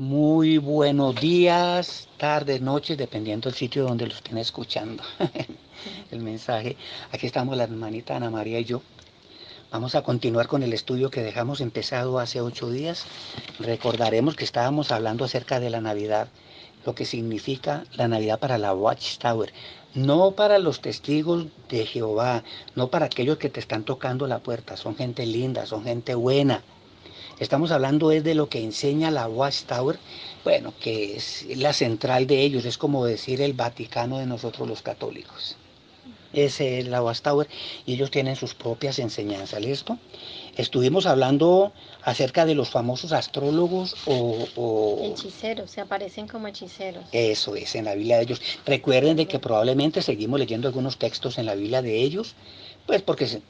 Muy buenos días, tardes, noches, dependiendo del sitio donde lo estén escuchando. El mensaje. Aquí estamos la hermanita Ana María y yo. Vamos a continuar con el estudio que dejamos empezado hace 8 días. Recordaremos que estábamos hablando acerca de la Navidad, lo que significa la Navidad para la Watchtower. No para los testigos de Jehová, no para aquellos que te están tocando la puerta. Son gente linda, son gente buena. Estamos hablando es de lo que enseña la Watchtower, bueno, que es la central de ellos, es como decir el Vaticano de nosotros los católicos. Ese es la Watchtower y ellos tienen sus propias enseñanzas, ¿listo? Estuvimos hablando acerca de los famosos astrólogos Hechiceros, se aparecen como hechiceros. Eso es, en la Biblia de ellos. Recuerden de que probablemente seguimos leyendo algunos textos en la Biblia de ellos, pues porque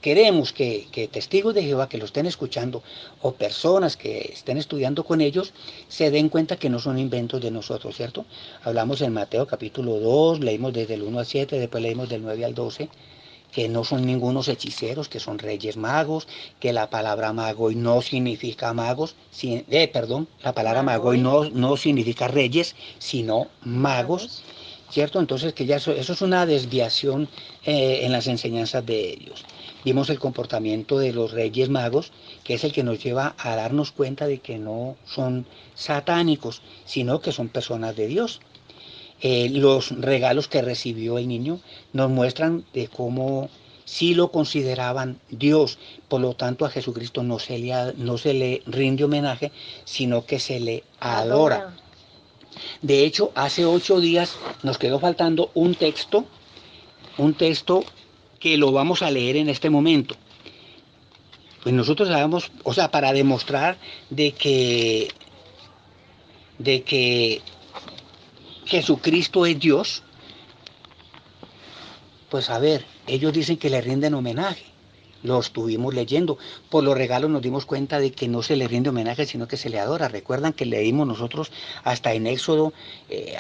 queremos que testigos de Jehová que lo estén escuchando o personas que estén estudiando con ellos se den cuenta que no son inventos de nosotros, ¿cierto? Hablamos en Mateo capítulo 2, leímos desde el 1 al 7, después leímos del 9 al 12, que no son ningunos hechiceros, que son reyes magos, que la palabra magoy no significa magos, la palabra magoy no significa reyes, sino magos, ¿cierto? Entonces que ya eso es una desviación en las enseñanzas de ellos. Vimos el comportamiento de los reyes magos, que es el que nos lleva a darnos cuenta de que no son satánicos, sino que son personas de Dios. Los regalos que recibió el niño nos muestran de cómo sí lo consideraban Dios, por lo tanto a Jesucristo no se le rinde homenaje, sino que se le adora. De hecho, hace 8 días nos quedó faltando un texto que lo vamos a leer en este momento. Pues nosotros sabemos, o sea, para demostrar de que Jesucristo es Dios, pues a ver, ellos dicen que le rinden homenaje. Lo estuvimos leyendo. Por los regalos nos dimos cuenta de que no se le rinde homenaje, sino que se le adora. Recuerdan que leímos nosotros hasta en Éxodo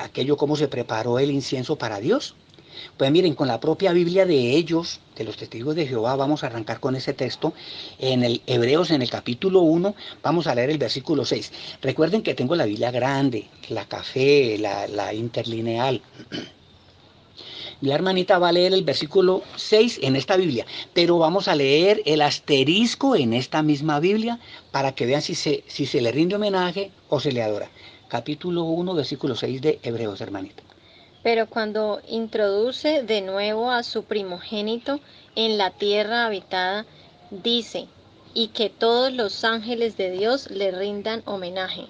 aquello cómo se preparó el incienso para Dios. Pues miren, con la propia Biblia de ellos, de los testigos de Jehová, vamos a arrancar con ese texto. En el Hebreos, en el capítulo 1, vamos a leer el versículo 6. Recuerden que tengo la Biblia grande, la café, la interlineal. La hermanita va a leer el versículo 6 en esta Biblia, pero vamos a leer el asterisco en esta misma Biblia para que vean si se le rinde homenaje o se le adora. Capítulo 1, versículo 6 de Hebreos, hermanita. Pero cuando introduce de nuevo a su primogénito en la tierra habitada, dice, y que todos los ángeles de Dios le rindan homenaje.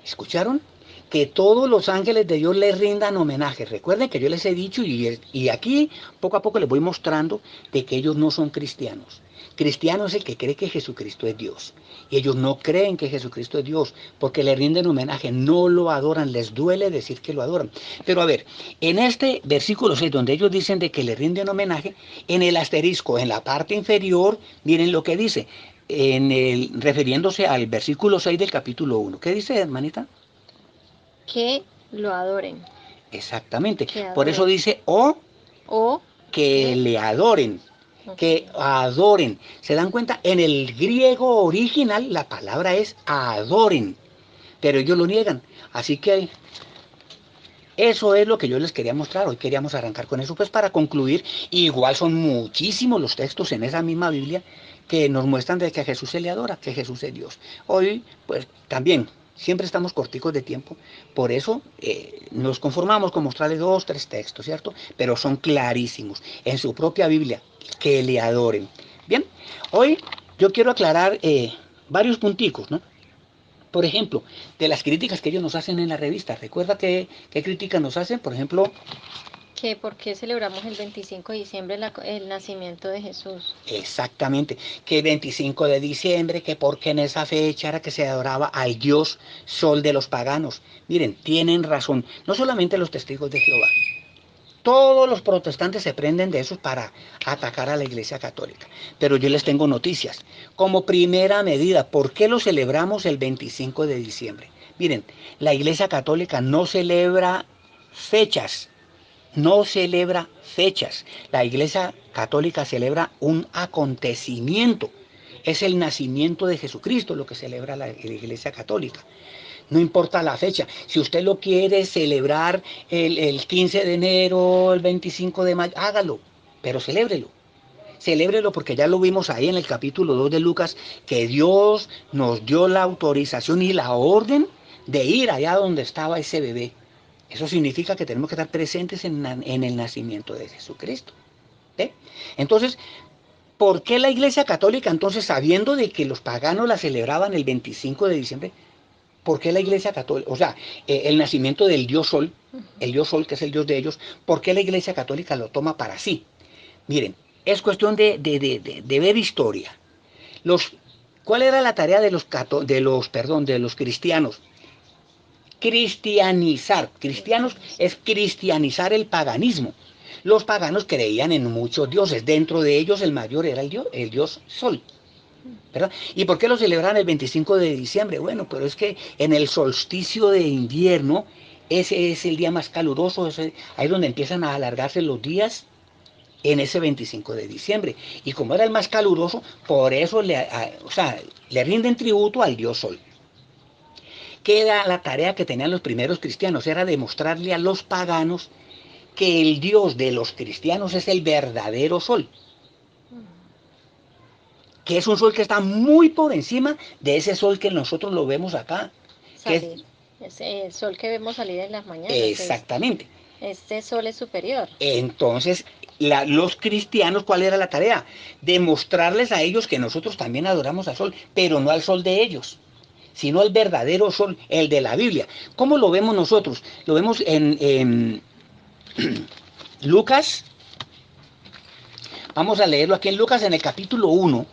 ¿Escucharon? Que todos los ángeles de Dios le rindan homenaje. Recuerden que yo les he dicho y aquí poco a poco les voy mostrando de que ellos no son cristianos. Cristiano es el que cree que Jesucristo es Dios. Y ellos no creen que Jesucristo es Dios porque le rinden homenaje, no lo adoran, les duele decir que lo adoran. Pero a ver, en este versículo 6, donde ellos dicen de que le rinden homenaje, en el asterisco, en la parte inferior, miren lo que dice, refiriéndose al versículo 6 del capítulo 1. ¿Qué dice, hermanita? Que lo adoren. Exactamente. Que adoren. Por eso dice o que le adoren. Que adoren. ¿Se dan cuenta? En el griego original la palabra es adoren, pero ellos lo niegan. Así que eso es lo que yo les quería mostrar. Hoy queríamos arrancar con eso, pues para concluir. Igual son muchísimos los textos en esa misma Biblia que nos muestran de que a Jesús se le adora, que Jesús es Dios. Hoy, pues también, siempre estamos corticos de tiempo, por eso nos conformamos con mostrarles 2, 3 textos, ¿cierto? Pero son clarísimos, en su propia Biblia, que le adoren. Bien, hoy yo quiero aclarar varios punticos, ¿no? Por ejemplo, de las críticas que ellos nos hacen en la revista. ¿Recuerda qué críticas nos hacen? Por ejemplo, que por qué celebramos el 25 de diciembre el nacimiento de Jesús. Exactamente, que el 25 de diciembre, que porque en esa fecha era que se adoraba al Dios Sol de los paganos. Miren, tienen razón, no solamente los testigos de Jehová, todos los protestantes se prenden de eso para atacar a la Iglesia Católica. Pero yo les tengo noticias. Como primera medida, ¿por qué lo celebramos el 25 de diciembre? Miren, la Iglesia Católica no celebra fechas, no celebra fechas. La Iglesia Católica celebra un acontecimiento. Es el nacimiento de Jesucristo lo que celebra la Iglesia Católica. No importa la fecha. Si usted lo quiere celebrar el 15 de enero, el 25 de mayo, hágalo, pero celébrelo. Celébrelo porque ya lo vimos ahí en el capítulo 2 de Lucas, que Dios nos dio la autorización y la orden de ir allá donde estaba ese bebé. Eso significa que tenemos que estar presentes en el nacimiento de Jesucristo. ¿Sí? Entonces, ¿por qué la Iglesia Católica, entonces, sabiendo de que los paganos la celebraban el 25 de diciembre, por qué la Iglesia Católica, o sea, el nacimiento del Dios Sol, el Dios Sol que es el Dios de ellos, por qué la Iglesia Católica lo toma para sí? Miren, es cuestión de ver historia. ¿Cuál era la tarea de los cristianos? Cristianizar. Cristianos es cristianizar el paganismo. Los paganos creían en muchos dioses. Dentro de ellos el mayor era el dios Sol. ¿Verdad? ¿Y por qué lo celebran el 25 de diciembre? Bueno, pero es que en el solsticio de invierno, ese es el día más caluroso, ahí es donde empiezan a alargarse los días en ese 25 de diciembre. Y como era el más caluroso, por eso le rinden tributo al dios Sol. ¿Qué era la tarea que tenían los primeros cristianos? Era demostrarle a los paganos que el Dios de los cristianos es el verdadero Sol. Que es un sol que está muy por encima de ese sol que nosotros lo vemos acá. Ese sol que vemos salir en las mañanas. Exactamente. Este sol es superior. Entonces, los cristianos, ¿cuál era la tarea? Demostrarles a ellos que nosotros también adoramos al sol, pero no al sol de ellos, sino al verdadero sol, el de la Biblia. ¿Cómo lo vemos nosotros? Lo vemos en Lucas. Vamos a leerlo aquí en Lucas en el capítulo 1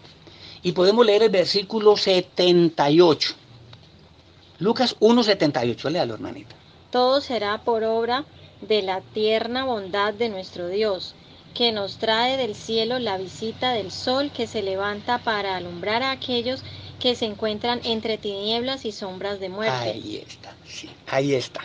y podemos leer el versículo 78. Lucas 1:78, léalo, hermanita. Todo será por obra de la tierna bondad de nuestro Dios, que nos trae del cielo la visita del sol que se levanta para alumbrar a aquellos que se encuentran entre tinieblas y sombras de muerte. Ahí está, sí, ahí está.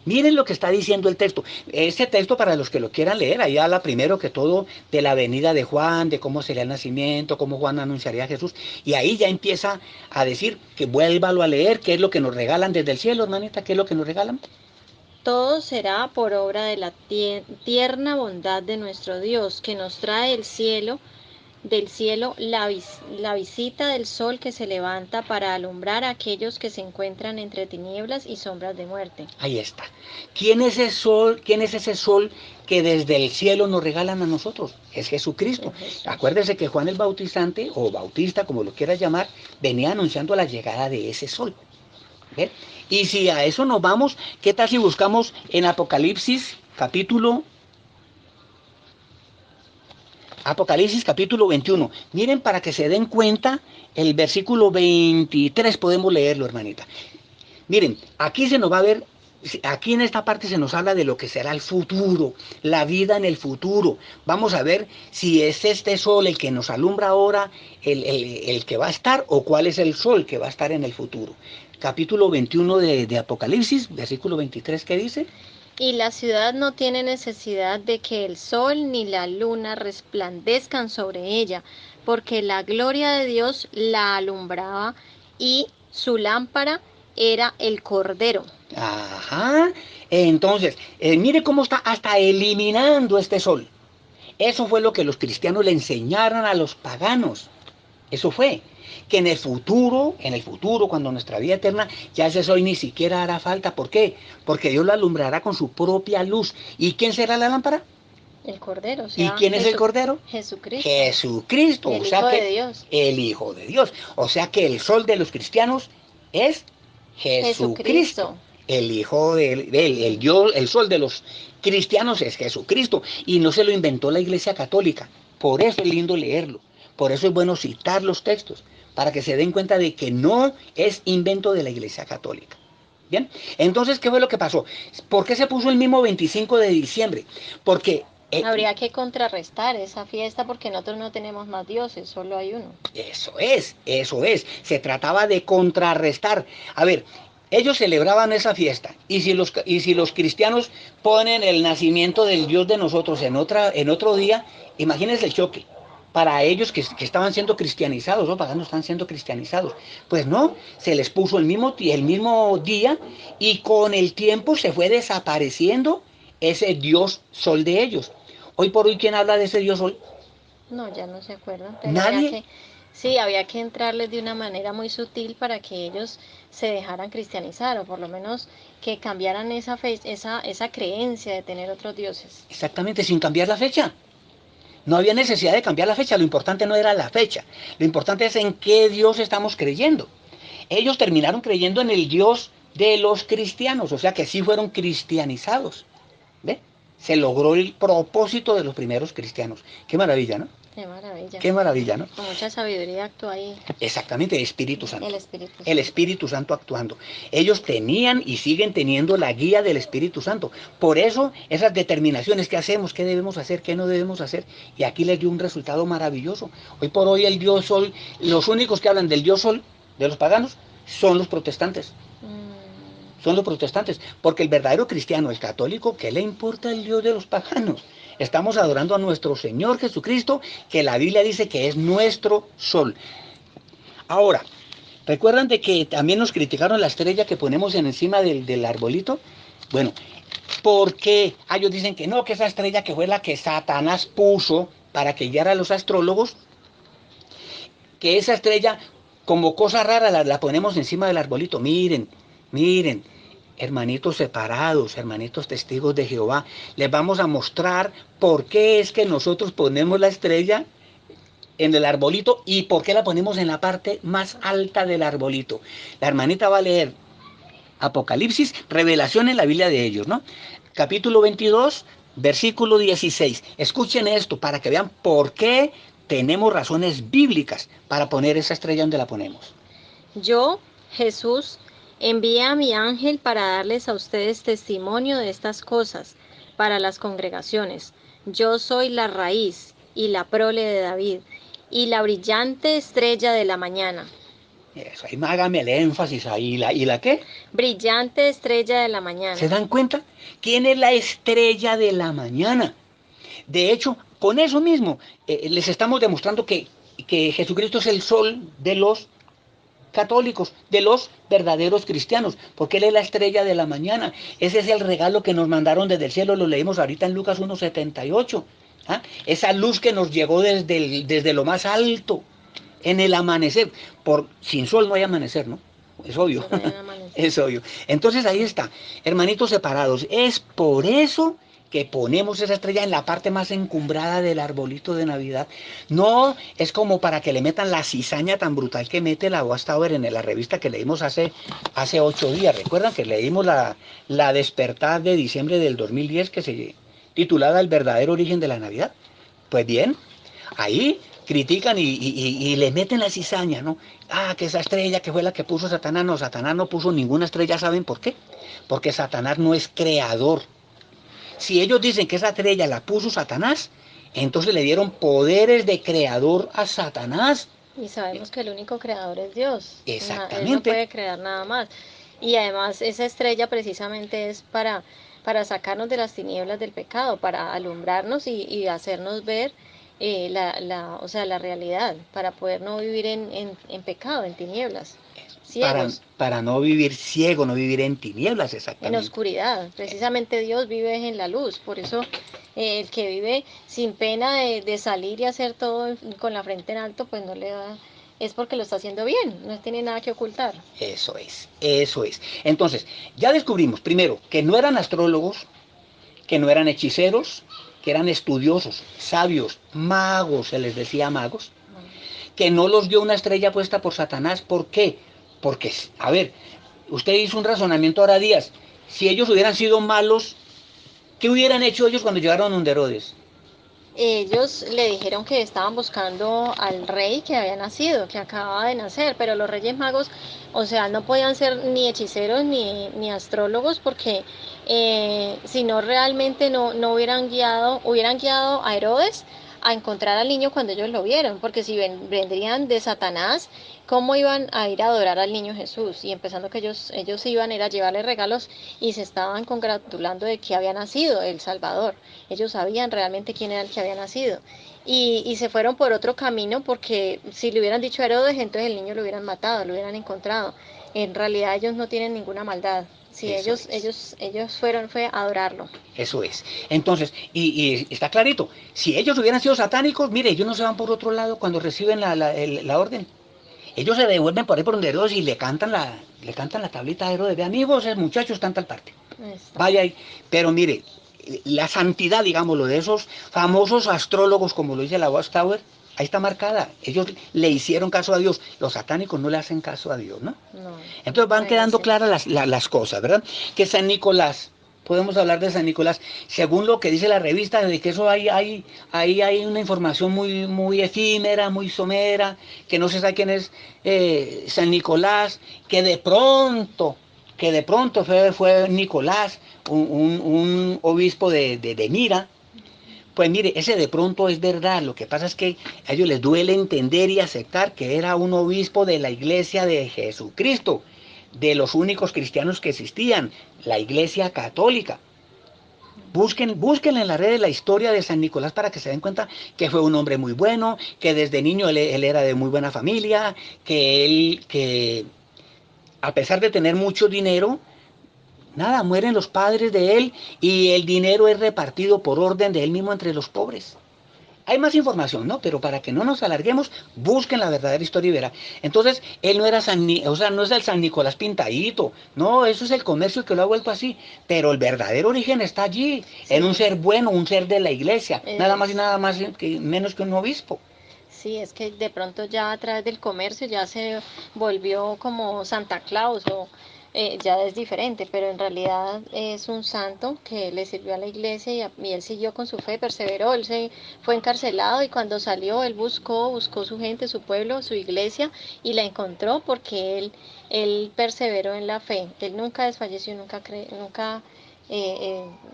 Miren lo que está diciendo el texto. Este texto, para los que lo quieran leer, ahí habla primero que todo de la venida de Juan, de cómo sería el nacimiento, cómo Juan anunciaría a Jesús. Y ahí ya empieza a decir que vuélvalo a leer, qué es lo que nos regalan desde el cielo, hermanita, qué es lo que nos regalan. Todo será por obra de la tierna bondad de nuestro Dios, que nos trae del cielo la visita del sol que se levanta para alumbrar a aquellos que se encuentran entre tinieblas y sombras de muerte. Ahí está. ¿Quién es ese sol? ¿Quién es ese sol que desde el cielo nos regalan a nosotros? Es Jesucristo. Acuérdense que Juan el Bautizante, o Bautista, como lo quieras llamar, venía anunciando la llegada de ese sol. ¿Ven? Y si a eso nos vamos, ¿qué tal si buscamos en Apocalipsis capítulo 21? Miren, para que se den cuenta, el versículo 23 podemos leerlo, hermanita. Miren, aquí se nos va a ver, aquí en esta parte se nos habla de lo que será el futuro, la vida en el futuro. Vamos a ver si es este sol el que nos alumbra ahora, el que va a estar, o cuál es el sol que va a estar en el futuro. Capítulo 21 de Apocalipsis, versículo 23, ¿qué dice? Y la ciudad no tiene necesidad de que el sol ni la luna resplandezcan sobre ella, porque la gloria de Dios la alumbraba y su lámpara era el Cordero. Ajá, entonces, mire cómo está hasta eliminando este sol. Eso fue lo que los cristianos le enseñaron a los paganos. Eso fue, que en el futuro, cuando nuestra vida eterna, ya ese sol ni siquiera hará falta. ¿Por qué? Porque Dios lo alumbrará con su propia luz. ¿Y quién será la lámpara? El Cordero. ¿Y quién es el Cordero? Jesucristo. Jesucristo. El Hijo de Dios. El Hijo de Dios. O sea que el sol de los cristianos es Jesucristo. El Hijo el Dios, el sol de los cristianos es Jesucristo. Y no se lo inventó la Iglesia Católica. Por eso es lindo leerlo. Por eso es bueno citar los textos, para que se den cuenta de que no es invento de la Iglesia Católica. ¿Bien? Entonces, ¿qué fue lo que pasó? ¿Por qué se puso el mismo 25 de diciembre? Porque habría que contrarrestar esa fiesta porque nosotros no tenemos más dioses, solo hay uno. Eso es. Se trataba de contrarrestar. A ver, ellos celebraban esa fiesta y si los cristianos ponen el nacimiento del Dios de nosotros en otro día, imagínense el choque. para ellos que estaban siendo cristianizados, los paganos están siendo cristianizados. Pues no, se les puso el mismo día y con el tiempo se fue desapareciendo ese Dios Sol de ellos. Hoy por hoy, ¿quién habla de ese Dios Sol? No, ya no se acuerdan, pero Nadie. sí, había que entrarles de una manera muy sutil para que ellos se dejaran cristianizar, o por lo menos que cambiaran esa fe, esa creencia de tener otros dioses. Exactamente, sin cambiar la fecha. No había necesidad de cambiar la fecha, lo importante no era la fecha, lo importante es en qué Dios estamos creyendo. Ellos terminaron creyendo en el Dios de los cristianos, o sea que sí fueron cristianizados. ¿Ve? Se logró el propósito de los primeros cristianos. Qué maravilla, ¿no? Qué maravilla. Qué maravilla, ¿no? Con mucha sabiduría actúa ahí. Exactamente, el Espíritu Santo. El Espíritu Santo. El Espíritu Santo actuando. Ellos tenían y siguen teniendo la guía del Espíritu Santo. Por eso, esas determinaciones que hacemos, qué debemos hacer, qué no debemos hacer. Y aquí les dio un resultado maravilloso. Hoy por hoy el Dios Sol, los únicos que hablan del Dios Sol de los paganos son los protestantes. Son los protestantes, porque el verdadero cristiano, el católico, ¿qué le importa el Dios de los paganos? Estamos adorando a nuestro Señor Jesucristo, que la Biblia dice que es nuestro sol. Ahora, ¿recuerdan de que también nos criticaron la estrella que ponemos encima del arbolito? Bueno, ¿por qué? Ellos dicen que no, que esa estrella que fue la que Satanás puso para que guiara a los astrólogos, que esa estrella, como cosa rara, la ponemos encima del arbolito. Miren, miren, hermanitos separados, hermanitos testigos de Jehová, les vamos a mostrar por qué es que nosotros ponemos la estrella en el arbolito y por qué la ponemos en la parte más alta del arbolito. La hermanita va a leer Apocalipsis, revelación en la Biblia de ellos, ¿no? Capítulo 22, versículo 16. Escuchen esto para que vean por qué tenemos razones bíblicas para poner esa estrella donde la ponemos. Yo, Jesús, envié a mi ángel para darles a ustedes testimonio de estas cosas, para las congregaciones. Yo soy la raíz y la prole de David, y la brillante estrella de la mañana. Eso, ahí hágame el énfasis ahí. ¿Y la qué? Brillante estrella de la mañana. ¿Se dan cuenta? ¿Quién es la estrella de la mañana? De hecho, con eso mismo, les estamos demostrando que Jesucristo es el sol de los católicos, de los verdaderos cristianos, porque Él es la estrella de la mañana. Ese es el regalo que nos mandaron desde el cielo, lo leímos ahorita en Lucas 1:78. ¿Ah? Esa luz que nos llegó desde lo más alto, en el amanecer. Sin sol no hay amanecer, ¿no? Es obvio. No hay amanecer. Es obvio. Entonces ahí está, hermanitos separados. Es por eso que ponemos esa estrella en la parte más encumbrada del arbolito de Navidad. No es como para que le metan la cizaña tan brutal que mete la Watchtower en la revista que leímos hace 8 días. ¿Recuerdan que leímos la Despertar de diciembre del 2010 que se titulada El verdadero origen de la Navidad? Pues bien, ahí critican y le meten la cizaña, ¿no? Ah, que esa estrella que fue la que puso Satanás. No, Satanás no puso ninguna estrella. ¿Saben por qué? Porque Satanás no es creador. Si ellos dicen que esa estrella la puso Satanás, entonces le dieron poderes de creador a Satanás. Y sabemos que el único creador es Dios. Exactamente. Él no puede crear nada más. Y además esa estrella precisamente es para sacarnos de las tinieblas del pecado, para alumbrarnos y hacernos ver o sea, la realidad, para poder no vivir en pecado, en tinieblas. Para no vivir ciego, no vivir en tinieblas, exactamente. En oscuridad. Precisamente Dios vive en la luz. Por eso el que vive sin pena de salir y hacer todo con la frente en alto, pues no le da... Es porque lo está haciendo bien, no tiene nada que ocultar. Eso es, eso es. Entonces, ya descubrimos, primero, que no eran astrólogos, que no eran hechiceros, que eran estudiosos, sabios, magos, se les decía magos, que no los dio una estrella puesta por Satanás. ¿Por qué? Porque, a ver, usted hizo un razonamiento ahora días. Si ellos hubieran sido malos, ¿qué hubieran hecho ellos cuando llegaron a Herodes? Ellos le dijeron que estaban buscando al rey que había nacido, que acababa de nacer, pero los reyes magos, o sea, no podían ser ni hechiceros ni astrólogos porque si no realmente no hubieran guiado a Herodes a encontrar al niño cuando ellos lo vieron, porque si vendrían de Satanás, ¿cómo iban a ir a adorar al niño Jesús? Y empezando que ellos iban era a llevarle regalos y se estaban congratulando de que había nacido el Salvador. Ellos sabían realmente quién era el que había nacido. Y se fueron por otro camino porque si le hubieran dicho a Herodes, entonces el niño lo hubieran matado, lo hubieran encontrado. En realidad ellos no tienen ninguna maldad. Si Eso ellos, es. ellos, ellos fueron, fue a adorarlo. Eso es. Entonces, y está clarito, si ellos hubieran sido satánicos, mire, ellos no se van por otro lado cuando reciben la orden. Ellos se devuelven por ahí por donde Herodes y le cantan la tablita a Herodes. De amigos, el muchacho está en tal parte. Vaya ahí. Pero mire, la santidad, digámoslo, de esos famosos astrólogos, como lo dice la Watchtower, ahí está marcada. Ellos le hicieron caso a Dios. Los satánicos no le hacen caso a Dios, ¿no? No, Entonces van quedando sí. claras las cosas, ¿verdad? Que San Nicolás, podemos hablar de San Nicolás, según lo que dice la revista, de que eso hay una información muy efímera, muy somera, que no se sabe quién es San Nicolás, que de pronto fue Nicolás, un obispo de Mira. Pues mire, ese de pronto es verdad, lo que pasa es que a ellos les duele entender y aceptar que era un obispo de la iglesia de Jesucristo, de los únicos cristianos que existían, la iglesia católica. Busquen en la red la historia de San Nicolás para que se den cuenta que fue un hombre muy bueno, que desde niño él era de muy buena familia, que a pesar de tener mucho dinero, nada, mueren los padres de él y el dinero es repartido por orden de él mismo entre los pobres. Hay más información, ¿no? Pero para que no nos alarguemos, busquen la verdadera historia y verá. Entonces, él no era no es el San Nicolás pintadito. No, eso es el comercio que lo ha vuelto así. Pero el verdadero origen está allí, en un Sí, ser bueno, un ser de la iglesia. Nada más y es, nada más menos que un obispo. sí, es que de pronto ya a través del comercio ya se volvió como Santa Claus o ya es diferente, pero en realidad es un santo que le sirvió a la iglesia y él siguió con su fe, perseveró, él se fue encarcelado y cuando salió él buscó su gente, su pueblo, su iglesia y la encontró porque él perseveró en la fe, él nunca desfalleció, nunca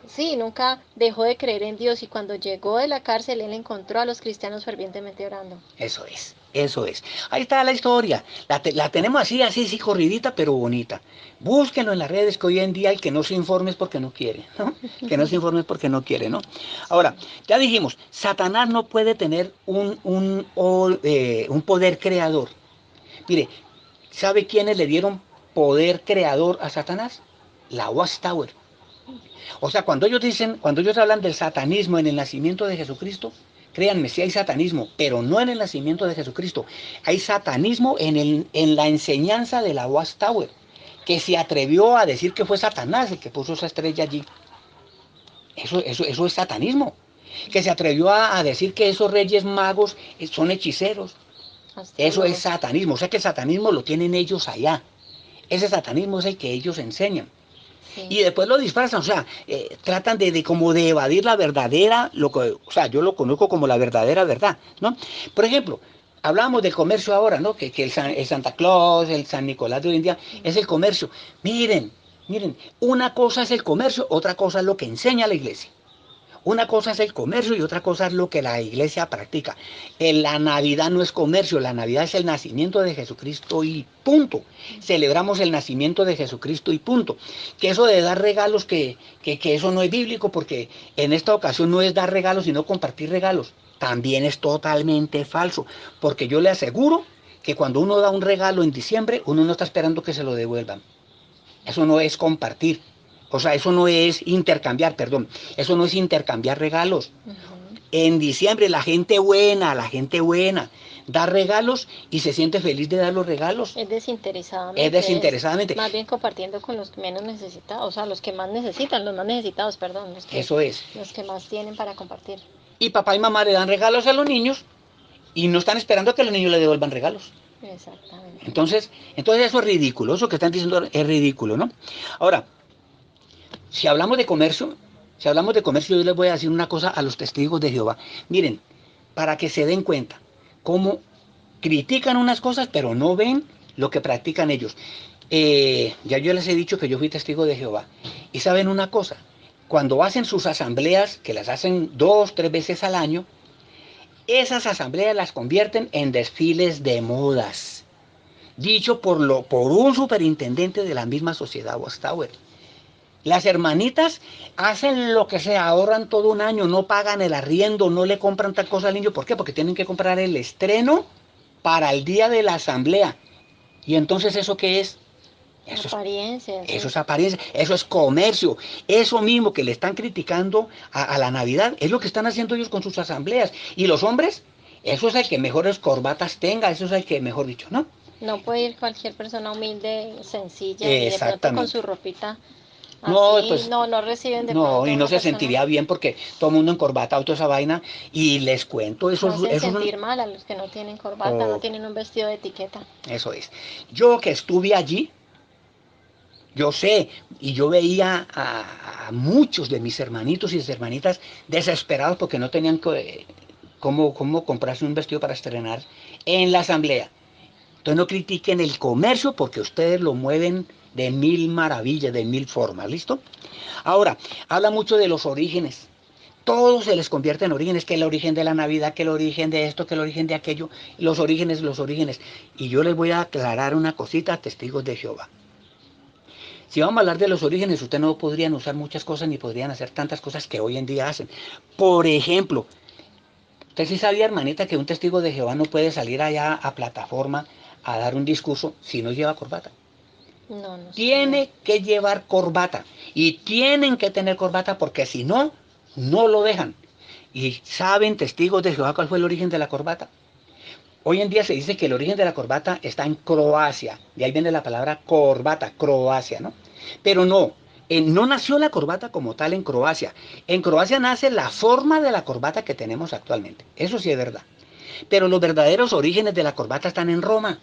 sí, nunca dejó de creer en Dios y cuando llegó de la cárcel él encontró a los cristianos fervientemente orando. Eso es, eso es. Ahí está la historia. La tenemos así, sí, corridita, pero bonita. Búsquenlo en las redes, que hoy en día el que no se informe es porque no quiere, ¿no? Que no se informe es porque no quiere, ¿no? Sí. Ahora, ya dijimos, Satanás no puede tener un poder creador. Mire, ¿sabe quiénes le dieron poder creador a Satanás? La Watchtower. O sea, cuando ellos hablan del satanismo en el nacimiento de Jesucristo, créanme, sí hay satanismo, pero no en el nacimiento de Jesucristo. Hay satanismo en la enseñanza de la Watchtower, que se atrevió a decir que fue Satanás el que puso esa estrella allí. Eso es satanismo. Que se atrevió a decir que esos reyes magos son hechiceros. Eso es Astrólogos. satanismo. O sea que el satanismo lo tienen ellos allá. Ese satanismo es el que ellos enseñan. Sí. Y después lo disfrazan, o sea, tratan como de evadir la verdadera, o sea, yo lo conozco como la verdadera verdad, ¿no? Por ejemplo, hablábamos del comercio ahora, ¿no? Que el Santa Claus, el San Nicolás de hoy en día, es el comercio. Miren, una cosa es el comercio, otra cosa es lo que enseña la iglesia. Una cosa es el comercio y otra cosa es lo que la iglesia practica. La Navidad no es comercio, la Navidad es el nacimiento de Jesucristo y punto. Celebramos el nacimiento de Jesucristo y punto. Que eso de dar regalos, que eso no es bíblico, porque en esta ocasión no es dar regalos, sino compartir regalos. También es totalmente falso, porque yo le aseguro que cuando uno da un regalo en diciembre, uno no está esperando que se lo devuelvan. Eso no es compartir. O sea, eso no es intercambiar, perdón. Eso no es intercambiar regalos. Ujú. En diciembre la gente buena, da regalos y se siente feliz de dar los regalos. Es Es desinteresadamente, es desinteresadamente. más bien compartiendo con los menos necesitados, o sea, los que más necesitan, los más necesitados, perdón, Eso es. los que más tienen para compartir. Y papá y mamá le dan regalos a los niños y no están esperando a que los niños le devuelvan regalos. Exactamente. Entonces eso es ridículo. Eso que están diciendo es ridículo, ¿no? Ahora, Si hablamos de comercio, yo les voy a decir una cosa a los testigos de Jehová. Miren, para que se den cuenta cómo critican unas cosas, pero no ven lo que practican ellos. Ya yo les he dicho que yo fui testigo de Jehová. Y saben una cosa, cuando hacen sus asambleas, que las hacen 2, 3 veces al año, Esas asambleas las convierten en desfiles de modas, dicho por un superintendente de la misma sociedad Watchtower. Las hermanitas hacen lo que sea, ahorran todo un año, no pagan el arriendo, no le compran tal cosa al niño. ¿Por qué? Porque tienen que comprar el estreno para el día de la asamblea. ¿Y entonces eso qué es? Eso es, Apariencia, eso sí. es apariencia, eso es comercio. Eso mismo que le están criticando a la Navidad es lo que están haciendo ellos con sus asambleas. Y los hombres, eso es el que mejores corbatas tenga, eso es el que mejor dicho, ¿no? No puede ir cualquier persona humilde, sencilla y de pronto con su Exactamente. ropita No, así, pues no reciben de no, pronto a y no una se persona, sentiría bien porque todo el mundo encorbatado, toda esa vaina. Y les cuento, hacen eso son, sentir mal a los que no tienen corbata, no oh, tienen un vestido de etiqueta. eso es. Yo que estuve allí, yo sé, y yo veía a muchos de mis hermanitos y hermanitas desesperados porque no tenían cómo comprarse un vestido para estrenar en la asamblea. Entonces no critiquen el comercio porque ustedes lo mueven de mil maravillas, de mil formas, ¿listo? Ahora, habla mucho de los orígenes. Todo se les convierte en orígenes, que el origen de la Navidad, que el origen de esto, que el origen de aquello, los orígenes, los orígenes. Y yo les voy a aclarar una cosita, testigos de Jehová. Si vamos a hablar de los orígenes, ustedes no podrían usar muchas cosas ni podrían hacer tantas cosas que hoy en día hacen. Por ejemplo, usted sí sabía, hermanita, que un testigo de Jehová no puede salir allá a plataforma a dar un discurso si no lleva corbata. No, no sabía. Tiene que llevar corbata y tienen que tener corbata porque si no, no lo dejan. ¿Y saben, testigos de Jehová, cuál fue el origen de la corbata? Hoy en día se dice que el origen de la corbata está en Croacia. De ahí viene la palabra corbata, Croacia, ¿no? Pero no, no nació la corbata como tal en Croacia. En Croacia nace la forma de la corbata que tenemos actualmente. Eso sí es verdad. Pero los verdaderos orígenes de la corbata están en Roma.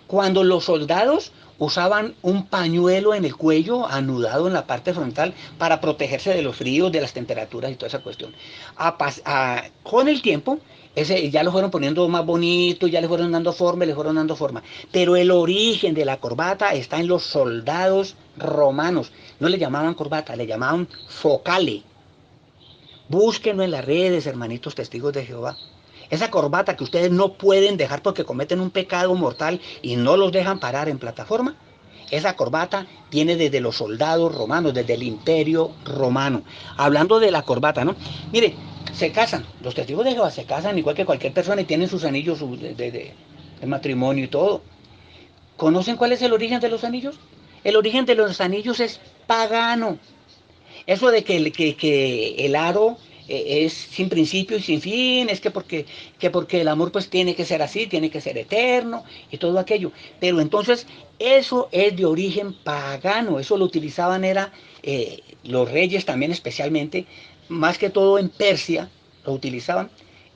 Cuando los soldados usaban un pañuelo en el cuello, anudado en la parte frontal, para protegerse de los fríos, de las temperaturas y toda esa cuestión. Con el tiempo, ya lo fueron poniendo más bonito, ya le fueron dando forma, le fueron dando forma. Pero el origen de la corbata está en los soldados romanos. No le llamaban corbata, le llamaban focale. Búsquenlo en las redes, hermanitos testigos de Jehová. Esa corbata que ustedes no pueden dejar porque cometen un pecado mortal y no los dejan parar en plataforma, esa corbata viene desde los soldados romanos, desde el imperio romano. Hablando de la corbata, ¿no? Mire, se casan, los testigos de Jehová se casan igual que cualquier persona y tienen sus anillos de matrimonio y todo. ¿Conocen cuál es el origen de los anillos? El origen de los anillos es pagano. Eso de que el aro es sin principio y sin fin, es que porque el amor pues tiene que ser así, tiene que ser eterno y todo aquello. Pero entonces eso es de origen pagano, eso lo utilizaban era los reyes también especialmente, más que todo en Persia lo utilizaban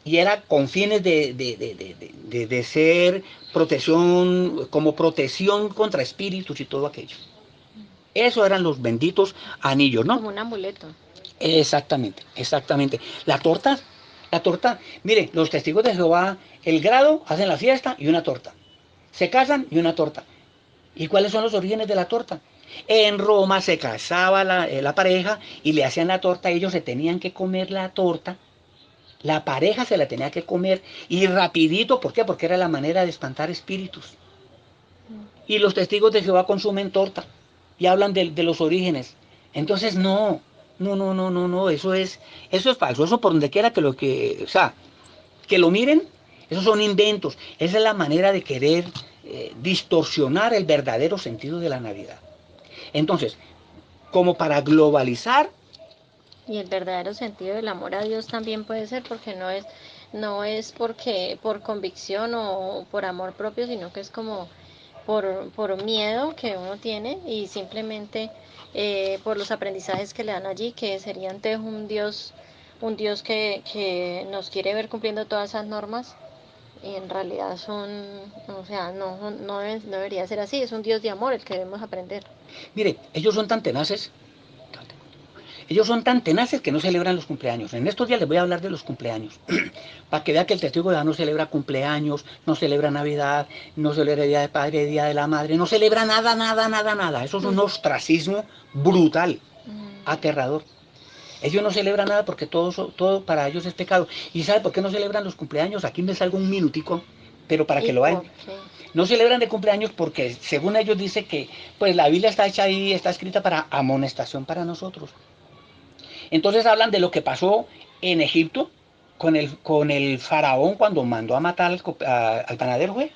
y era con fines de ser protección, como protección contra espíritus y todo aquello. Eso eran los benditos anillos, ¿no? Como un amuleto. Exactamente, exactamente. La torta, mire, los testigos de Jehová, el grado, hacen la fiesta y una torta. Se casan y una torta. ¿Y cuáles son los orígenes de la torta? En Roma se casaba la pareja y le hacían la torta, ellos se tenían que comer la torta, la pareja se la tenía que comer y rapidito, ¿por qué? Porque era la manera de espantar espíritus. Y los testigos de Jehová consumen torta y hablan de los orígenes. Entonces, no, eso es falso. Eso por donde quiera o sea, que lo miren, esos son inventos. Esa es la manera de querer distorsionar el verdadero sentido de la Navidad. Entonces, como para globalizar, Y el verdadero sentido del amor a Dios también puede ser porque no es porque por convicción o por amor propio, sino que es como por miedo que uno tiene y simplemente por los aprendizajes que le dan allí, que sería ante un Dios que nos quiere ver cumpliendo todas esas normas. Y en realidad o sea, no debería ser así, es un Dios de amor el que debemos aprender. mire, ellos son tan tenaces que no celebran los cumpleaños. En estos días les voy a hablar de los cumpleaños. Para que vean que el testigo de Jehová no celebra cumpleaños, no celebra Navidad, no celebra Día de Padre, Día de la Madre, no celebra nada, nada, nada, nada. Eso es un Mm, ostracismo brutal, mm. aterrador. Ellos no celebran nada porque todo para ellos es pecado. ¿Y sabe por qué no celebran los cumpleaños? Aquí me salgo un minutico, pero para que ¿Y lo vean. por qué? No celebran de cumpleaños porque según ellos dice que pues la Biblia está hecha ahí, está escrita para amonestación para nosotros. Entonces hablan de lo que pasó en Egipto con el faraón cuando mandó a matar al panadero, fue,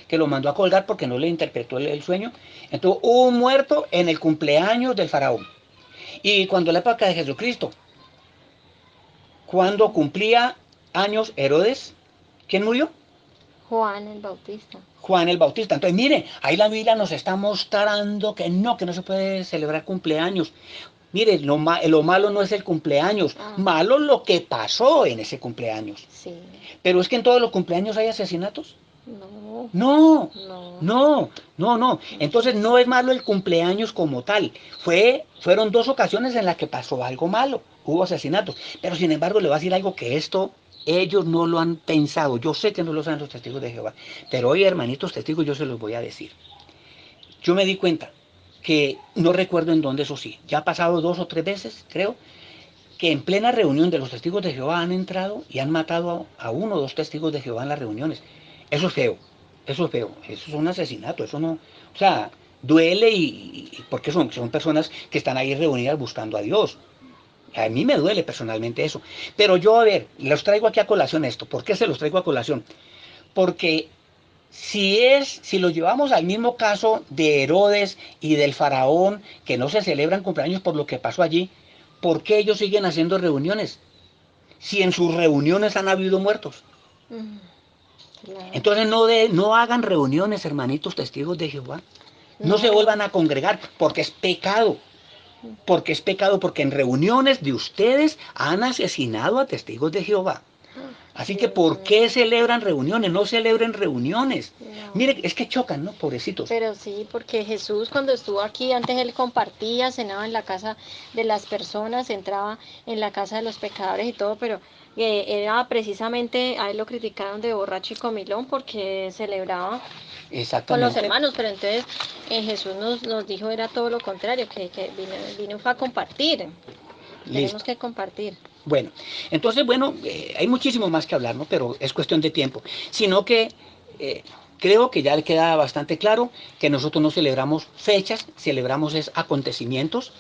que lo mandó a colgar porque no le interpretó el sueño. Entonces hubo un muerto en el cumpleaños del faraón. Y cuando la época de Jesucristo, cuando cumplía años Herodes, ¿quién murió? Juan el Bautista. Juan el Bautista. Entonces, mire, ahí la Biblia nos está mostrando que no se puede celebrar cumpleaños. Mire, lo malo no es el cumpleaños, Ah, malo lo que pasó en ese cumpleaños. sí. Pero es que en todos los cumpleaños hay asesinatos. No, No, no. no. Entonces no es malo el cumpleaños como tal. Fueron dos ocasiones en las que pasó algo malo, hubo asesinatos. Pero sin embargo le voy a decir algo que esto ellos no lo han pensado. Yo sé que no lo saben los testigos de Jehová. Pero hoy, hermanitos testigos, yo se los voy a decir. Yo me di cuenta que no recuerdo en dónde, eso sí. Ya ha pasado 2 o 3 veces, creo, que en plena reunión de los testigos de Jehová han entrado y han matado a 1 o 2 testigos de Jehová en las reuniones. Eso es feo, eso es feo, eso es un asesinato, eso no, o sea, duele porque son personas que están ahí reunidas buscando a Dios. A mí me duele personalmente eso. Pero yo, a ver, los traigo aquí a colación esto. ¿Por qué se los traigo a colación? Porque si lo llevamos al mismo caso de Herodes y del faraón, que no se celebran cumpleaños por lo que pasó allí, ¿por qué ellos siguen haciendo reuniones? Si en sus reuniones han habido muertos. Mm, claro. Entonces no hagan reuniones, hermanitos testigos de Jehová. No se No. vuelvan a congregar porque es pecado. Porque es pecado, porque en reuniones de ustedes han asesinado a testigos de Jehová. Así que, Dios ¿por qué mío. celebran reuniones? No celebren reuniones. Mire, No. es que chocan, ¿no? Pobrecitos. Pero sí, porque Jesús cuando estuvo aquí, antes él compartía, cenaba en la casa de las personas, entraba en la casa de los pecadores y todo, pero era precisamente, a él lo criticaron de borracho y comilón porque celebraba con los Exactamente. hermanos, pero entonces Jesús nos dijo era todo lo contrario, que vino fue a compartir, tenemos Listo. que compartir. Bueno, entonces, bueno, hay muchísimo más que hablar, ¿no? Pero es cuestión de tiempo. Sino que eh, creo que ya le queda bastante claro que nosotros no celebramos fechas, celebramos es acontecimientos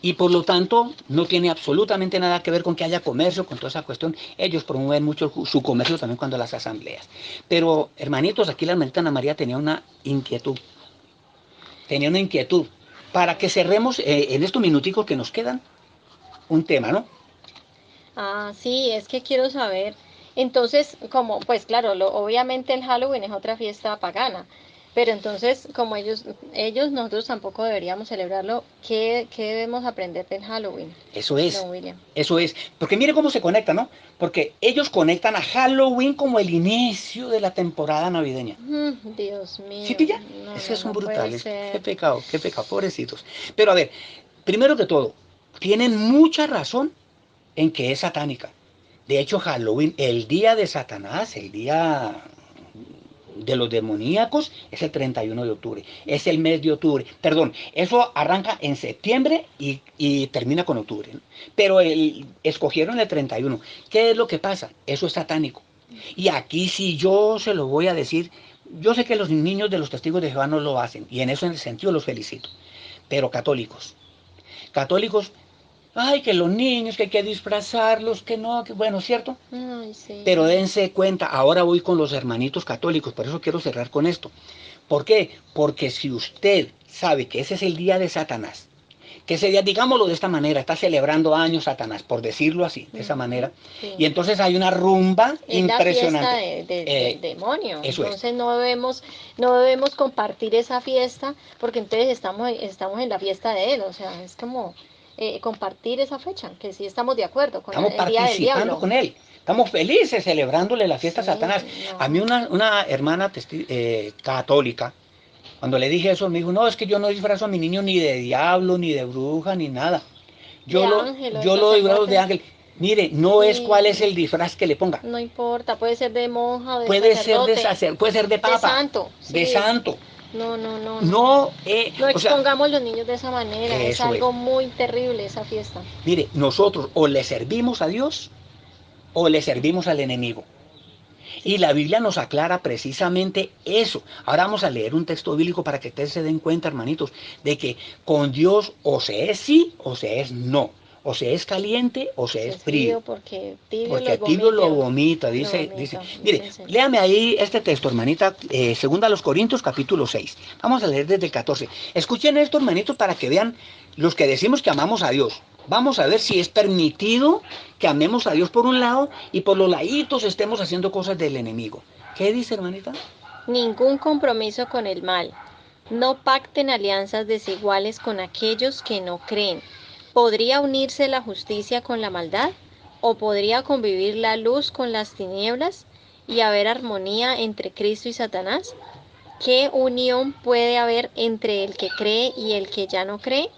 y por lo tanto no tiene absolutamente nada que ver con que haya comercio, con toda esa cuestión. Ellos promueven mucho su comercio también cuando las asambleas. Pero, hermanitos, aquí la hermanita Ana María tenía una inquietud. Para que cerremos en estos minuticos que nos quedan, un tema, ¿no? Ah, sí, es que quiero saber. Entonces, como, pues claro, obviamente el Halloween es otra fiesta pagana, pero entonces, como nosotros tampoco deberíamos celebrarlo, ¿qué debemos aprender del Halloween, Eso es, don William? eso es. Porque mire cómo se conecta, ¿no? Porque ellos conectan a Halloween como el inicio de la temporada navideña. Dios ¿Sí mío, pilla? no, Es que no, son no puede brutales. ser. Qué pecado, pobrecitos. Pero a ver, primero que todo, tienen mucha razón en que es satánica. De hecho, Halloween, el día de Satanás, el día de los demoníacos, es el 31 de octubre. Es el mes de octubre. Perdón, eso arranca en septiembre y termina con octubre, ¿no? Pero escogieron el 31. ¿Qué es lo que pasa? Eso es satánico. Y aquí sí yo se lo voy a decir. Yo sé que los niños de los testigos de Jehová no lo hacen. Y en eso en el sentido los felicito. Pero católicos, ay, que los niños, que hay que disfrazarlos, que no, que bueno, ¿cierto? Ay, sí. Pero dense cuenta, ahora voy con los hermanitos católicos, por eso quiero cerrar con esto. ¿Por qué? Porque si usted sabe que ese es el día de Satanás, que ese día, digámoslo de esta manera, está celebrando años Satanás, por decirlo así, de esa manera, y Sí. entonces hay una rumba Es la fiesta impresionante. del demonio, Eso es. entonces no debemos compartir esa fiesta porque entonces estamos en la fiesta de él, o sea, es como compartir esa fecha, que sí estamos de acuerdo con Estamos el día del participando diablo. con él. Estamos felices celebrándole la fiesta a Satanás. Sí, A mí no. una hermana católica, cuando le dije eso, me dijo, no, es que yo no disfrazo a mi niño ni de diablo, ni de bruja, ni nada. De Yo lo, ángel o de yo lo disfrazo de sacerdote, ángel. Mire, no es cuál es sí, el disfraz que le ponga. no importa, puede ser de monja o de Puede ser de sacerdote, sacer, puede ser de de papa, santo, de sí, santo. No, no, no, no. No, No o sea, expongamos los niños de esa manera, es eso es. algo muy terrible esa fiesta. Mire, nosotros o le servimos a Dios o le servimos al enemigo. Y la Biblia nos aclara precisamente eso. Ahora vamos a leer un texto bíblico para que ustedes se den cuenta, hermanitos, de que con Dios o se es sí o se es no. O se es caliente o se Se es es frío. frío porque tibio Porque los tibio lo vomita. vomita, Lo dice. vomita, Mire, dice el Señor. léame ahí este texto, hermanita, segunda a los Corintios, capítulo 6. Vamos a leer desde el 14. Escuchen esto, hermanitos, para que vean los que decimos que amamos a Dios. Vamos a ver si es permitido que amemos a Dios por un lado y por los laditos estemos haciendo cosas del enemigo. ¿Qué dice, hermanita? Ningún compromiso con el mal. No pacten alianzas desiguales con aquellos que no creen. ¿Podría unirse la justicia con la maldad? ¿O podría convivir la luz con las tinieblas y haber armonía entre Cristo y Satanás? ¿Qué unión puede haber entre el que cree y el que ya no cree?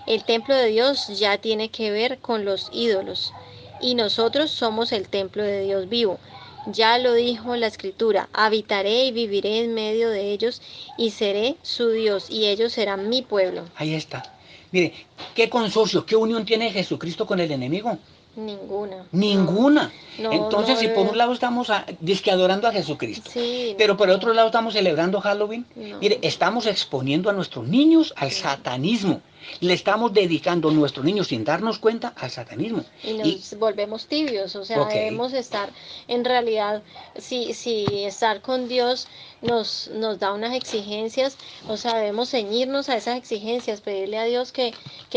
El templo de Dios ya tiene que ver con los ídolos, y nosotros somos el templo de Dios vivo. Ya lo dijo la Escritura: habitaré y viviré en medio de ellos, y seré su Dios, y ellos serán mi pueblo. Ahí está. Mire, ¿qué consorcio, qué unión tiene Jesucristo con el enemigo? Ninguna. Ninguna. No, Entonces, no, si por un lado estamos dizque adorando a Jesucristo, sí, pero por otro no, lado estamos celebrando Halloween, no, mire, estamos exponiendo a nuestros niños al satanismo. Le estamos dedicando a nuestros niños sin darnos cuenta al satanismo. y Y, nos volvemos tibios, o sea, ok, debemos estar, en realidad, si estar con Dios nos da unas exigencias, o sea, debemos ceñirnos a esas exigencias, pedirle a Dios que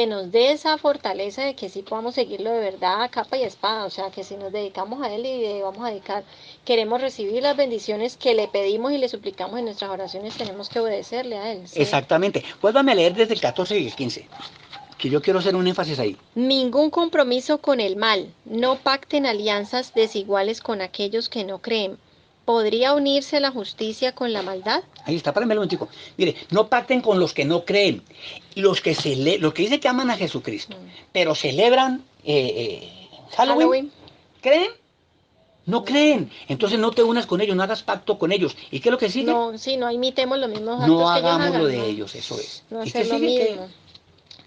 nos dé esa fortaleza de que sí podamos seguirlo de verdad a capa y espada, o sea, que si nos dedicamos a Él y le vamos a dedicar, queremos recibir las bendiciones que le pedimos y le suplicamos en nuestras oraciones, tenemos que obedecerle a Él, ¿sí? exactamente. Vuélvame a leer desde el 14 y el 15, que yo quiero hacer un énfasis ahí. Ningún compromiso con el mal. No pacten alianzas desiguales con aquellos que no creen. ¿Podría unirse la justicia con la maldad? Ahí está, párenme un momentico. Mire, no pacten con los que no creen. Los que dicen que aman a Jesucristo, pero celebran Halloween, ¿creen? No creen. Entonces no te unas con ellos, no hagas pacto con ellos. ¿Y qué es lo que sigue? No, sí, no imitemos los mismos No actos que ellos hagamos lo hagan, de no, ellos, eso es. no ¿Y qué hacer lo sigue? ¿Qué? mismo.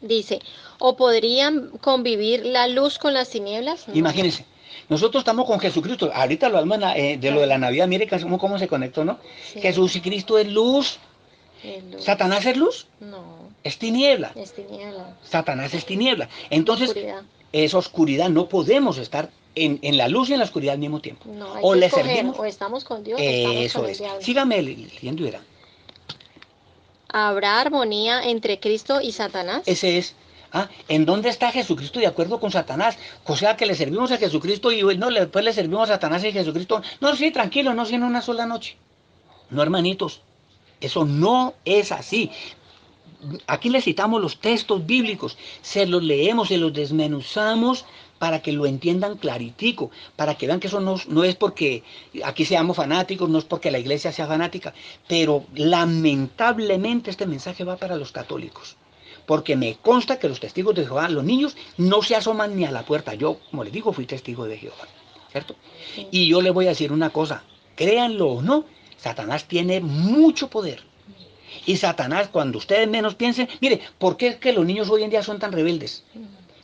Dice, ¿o podrían convivir la luz con las tinieblas? No. Imagínense. Nosotros estamos con Jesucristo. Ahorita lo hablamos de lo de la Navidad. Mire cómo se conectó, ¿no? Sí, Jesucristo es luz. luz. ¿Satanás es luz? No, Es tiniebla. es tiniebla, Satanás es tiniebla. Entonces, oscuridad. es oscuridad. No podemos estar en la luz y en la oscuridad al mismo tiempo. No, hay O que le escoger, servimos. o estamos con Dios o estamos Eso con el es. diablo. Sígame leyendo y verá. ¿Habrá armonía entre Cristo y Satanás? Ese es. ¿En dónde está Jesucristo de acuerdo con Satanás? O sea, que le servimos a Jesucristo y no, después le servimos a Satanás y Jesucristo. No, sí, tranquilo, no, sino una sola noche. No, hermanitos, eso no es así. Aquí le citamos los textos bíblicos, se los leemos, se los desmenuzamos para que lo entiendan claritico, para que vean que eso no es porque aquí seamos fanáticos, no es porque la iglesia sea fanática, pero lamentablemente este mensaje va para los católicos. Porque me consta que los testigos de Jehová, los niños, no se asoman ni a la puerta. Yo, como les digo, fui testigo de Jehová, ¿cierto? Sí. Y yo les voy a decir una cosa, créanlo o no, Satanás tiene mucho poder. Y Satanás, cuando ustedes menos piensen, mire, ¿por qué es que los niños hoy en día son tan rebeldes?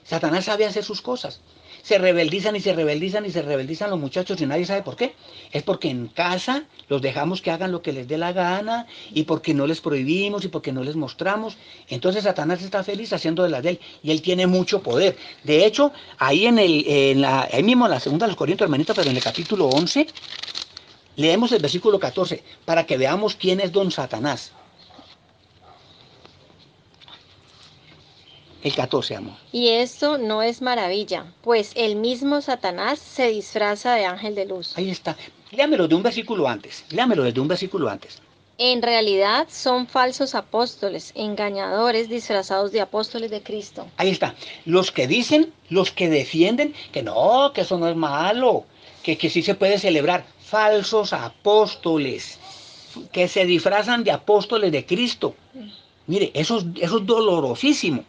Satanás sabe hacer sus cosas. Se rebeldizan y se rebeldizan y se rebeldizan los muchachos y nadie sabe por qué. Es porque en casa los dejamos que hagan lo que les dé la gana y porque no les prohibimos y porque no les mostramos. Entonces Satanás está feliz haciendo de las de él y él tiene mucho poder. De hecho, ahí ahí mismo en la segunda de los Corintios, hermanito, pero en el capítulo 11, leemos el versículo 14 para que veamos quién es don Satanás. El 14, amor. Y esto no es maravilla, pues el mismo Satanás se disfraza de ángel de luz. Ahí está. Léamelo de un versículo antes. Léamelo desde un versículo antes. En realidad son falsos apóstoles, engañadores disfrazados de apóstoles de Cristo. Ahí está. Los que dicen, los que defienden que no, que eso no es malo, que sí se puede celebrar. Falsos apóstoles, que se disfrazan de apóstoles de Cristo. Mire, eso es dolorosísimo.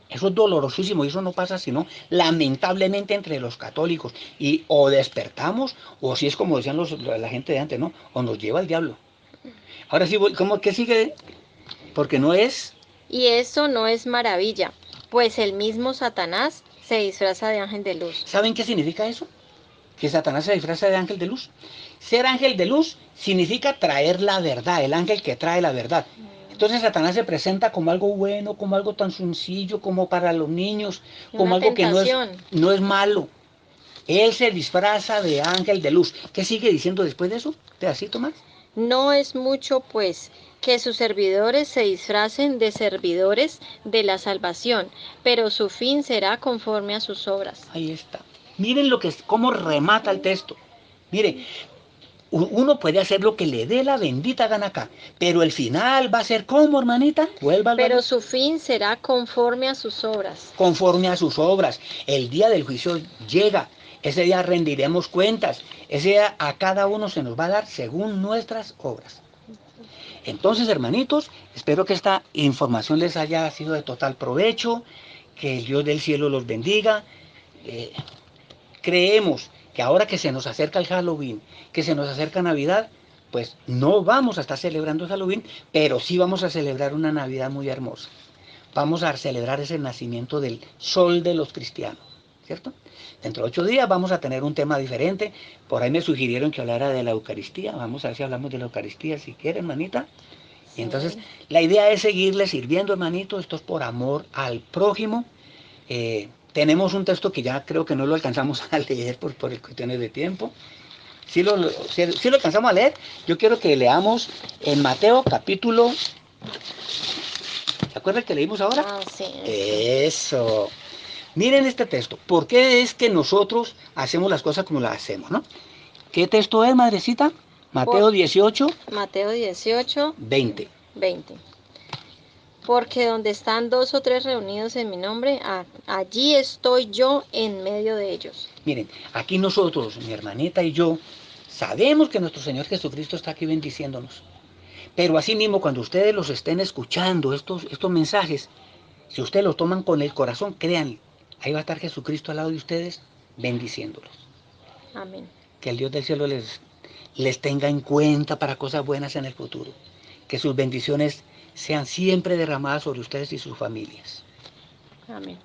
Eso es dolorosísimo y eso no pasa sino lamentablemente entre los católicos. Y o despertamos, o si es como decían la gente de antes, ¿no? O nos lleva el diablo. Ahora sí, ¿cómo que sigue? Porque no es. Y eso no es maravilla, pues el mismo Satanás se disfraza de ángel de luz. ¿Saben qué significa eso? Que Satanás se disfraza de ángel de luz. Ser ángel de luz significa traer la verdad, el ángel que trae la verdad. Entonces Satanás se presenta como algo bueno, como algo tan sencillo, como para los niños, como Una algo que tentación. no es malo. Él se disfraza de ángel de luz. ¿Qué sigue diciendo después de eso? ¿Pedacito más? No es mucho, pues, que sus servidores se disfracen de servidores de la salvación, pero su fin será conforme a sus obras. Ahí está. Miren cómo remata el texto. Mire, uno puede hacer lo que le dé la bendita gana acá, pero el final va a ser ¿cómo, hermanita? Vuélvalo a Pero leer. su fin será conforme a sus obras. Conforme a sus obras. El día del juicio llega. Ese día rendiremos cuentas. Ese día a cada uno se nos va a dar según nuestras obras. Entonces, hermanitos, espero que esta información les haya sido de total provecho, que el Dios del cielo los bendiga. Eh, Creemos que ahora que se nos acerca el Halloween, que se nos acerca Navidad, pues no vamos a estar celebrando Halloween, pero sí vamos a celebrar una Navidad muy hermosa. Vamos a celebrar ese nacimiento del sol de los cristianos, ¿cierto? Dentro de 8 días vamos a tener un tema diferente. Por ahí me sugirieron que hablara de la Eucaristía. Vamos a ver si hablamos de la Eucaristía, si quiere, hermanita. Y entonces, Sí. la idea es seguirle sirviendo, hermanito. Esto es por amor al prójimo. Tenemos un texto que ya creo que no lo alcanzamos a leer por cuestiones de tiempo. Si lo alcanzamos a leer, yo quiero que leamos en Mateo capítulo. ¿Se acuerdan que leímos ahora? Ah, sí. Eso. Miren este texto. ¿Por qué es que nosotros hacemos las cosas como las hacemos, no? ¿Qué texto es, madrecita? Mateo 18, Mateo 18, 20. 20. Porque donde están dos o tres reunidos en mi nombre, allí estoy yo en medio de ellos. Miren, aquí nosotros, mi hermanita y yo, sabemos que nuestro Señor Jesucristo está aquí bendiciéndonos. Pero así mismo, cuando ustedes los estén escuchando, estos mensajes, si ustedes los toman con el corazón, créanle, ahí va a estar Jesucristo al lado de ustedes, bendiciéndolos. Amén. Que el Dios del cielo les tenga en cuenta para cosas buenas en el futuro. Que sus bendiciones sean siempre derramadas sobre ustedes y sus familias. Amén.